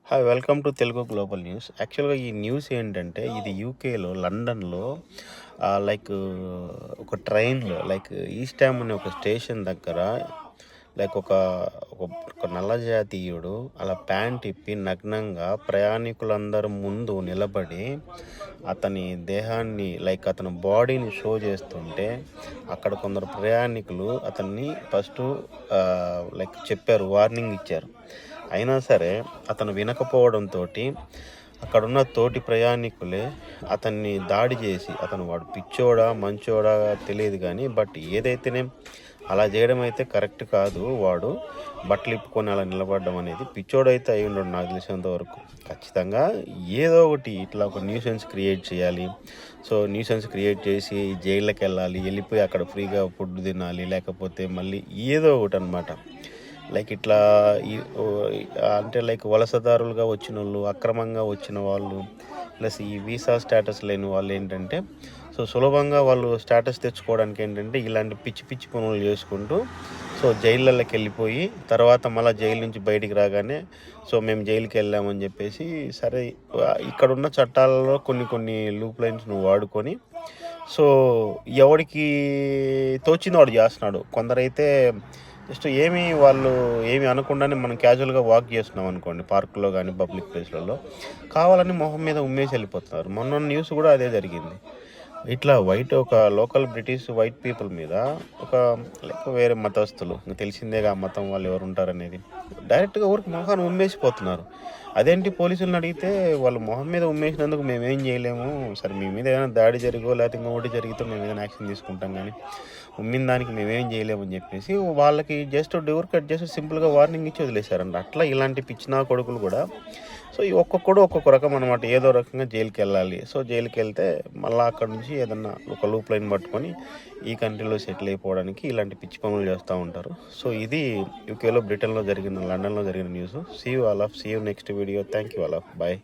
Hi welcome to Telugu global news. యాక్చువల్గా ఈ news ఏంటంటే ఇది యూకేలో లండన్లో లైక్ ఒక ట్రైన్లో లైక్ ఈస్ట్ హామ్ అనే ఒక స్టేషన్ దగ్గర లైక్ ఒక ఒక ఒక నల్ల జాతీయుడు అలా ప్యాంట్ ఇప్పి నగ్నంగా ప్రయాణికులందరి ముందు నిలబడి అతని దేహాన్ని లైక్ అతని బాడీని షో చేస్తుంటే అక్కడ కొందరు ప్రయాణికులు అతన్ని ఫస్ట్ లైక్ చెప్పారు, వార్నింగ్ ఇచ్చారు. అయినా సరే అతను వినకపోవడంతో అక్కడున్న తోటి ప్రయాణికులే అతన్ని దాడి చేసి వాడు పిచ్చోడా మంచోడా తెలియదు కానీ బట్ ఏదైతేనే అలా చేయడం అయితే కరెక్ట్ కాదు. వాడు బట్టలు ఇప్పుకొని అలా నిలబడడం అనేది పిచ్చోడైతే అయి ఉండడు నాకు తెలిసినంత వరకు. ఖచ్చితంగా ఏదో ఒకటి ఇట్లా ఒక న్యూసెన్స్ క్రియేట్ చేయాలి. సో న్యూసెన్స్ క్రియేట్ చేసి జైళ్ళకి వెళ్ళిపోయి అక్కడ ఫ్రీగా ఫుడ్ తినాలి, లేకపోతే మళ్ళీ ఏదో ఒకటి అనమాట. లైక్ ఇట్లా అంటే లైక్ వలసదారులుగా వచ్చిన వాళ్ళు, అక్రమంగా వచ్చిన వాళ్ళు, ప్లస్ ఈ వీసా స్టేటస్ లేని వాళ్ళు ఏంటంటే సో సులభంగా వాళ్ళు స్టేటస్ తెచ్చుకోవడానికి ఏంటంటే ఇలాంటి పిచ్చి పిచ్చి పనులు చేసుకుంటూ సో జైళ్ళకి వెళ్ళిపోయి తర్వాత మళ్ళీ జైలు నుంచి బయటికి రాగానే సో మేము జైలుకి వెళ్ళామని చెప్పేసి సరే ఇక్కడున్న చట్టాలలో కొన్ని లూప్ లైన్స్ నువ్వు వాడుకొని సో ఎవడికి తోచింది వాడు చేస్తున్నాడు. కొందరైతే జస్ట్ వాళ్ళు ఏమి అనకుండానే మనం క్యాజువల్గా వాక్ చేస్తున్నాం అనుకోండి, పార్కులో కానీ పబ్లిక్ ప్లేస్లలో కావాలని మొహం మీద ఉమ్మేసి వెళ్ళిపోతున్నారు. మొన్న న్యూస్ కూడా అదే జరిగింది. ఇట్లా ఒక లోకల్ బ్రిటిష్ వైట్ పీపుల్ మీద ఒక లైక్ వేరే మతస్థులు, తెలిసిందేగా ఆ మతం వాళ్ళు ఎవరు ఉంటారనేది, డైరెక్ట్గా ఊరికి మొహాన్ని ఉమ్మేసిపోతున్నారు. అదేంటి పోలీసులను అడిగితే వాళ్ళు మొహం మీద ఉమ్మేసినందుకు మేమేం చేయలేము, సరే మీ మీద ఏదైనా దాడి జరిగో లేకపోతే ఇంకొకటి జరిగితే మేము ఏదైనా యాక్షన్ తీసుకుంటాం, కానీ ఉమ్మిన దానికి మేమేం చేయలేమని చెప్పేసి వాళ్ళకి జస్ట్ డోర్ కట్ చేసి సింపుల్గా వార్నింగ్ ఇచ్చి వదిలేశారంట. అట్లా ఇలాంటి పిచ్చినా కొడుకులు కూడా సో ఒక్కొక్కడు ఒక్కొక్క రకం అనమాట. ఏదో రకంగా జైలుకి వెళ్ళాలి. సో జైలుకి వెళ్తే మళ్ళీ అక్కడ నుంచి ఏదన్నా ఒక లూప్ లైన్ పట్టుకొని ఈ కంట్రీలో సెటిల్ అయిపోవడానికి ఇలాంటి పిచ్చి పనులు చేస్తూ ఉంటారు. సో ఇది యూకేలో, బ్రిటన్లో జరిగిన, లండన్లో జరిగిన news. See you next video. Thank you all of. Bye.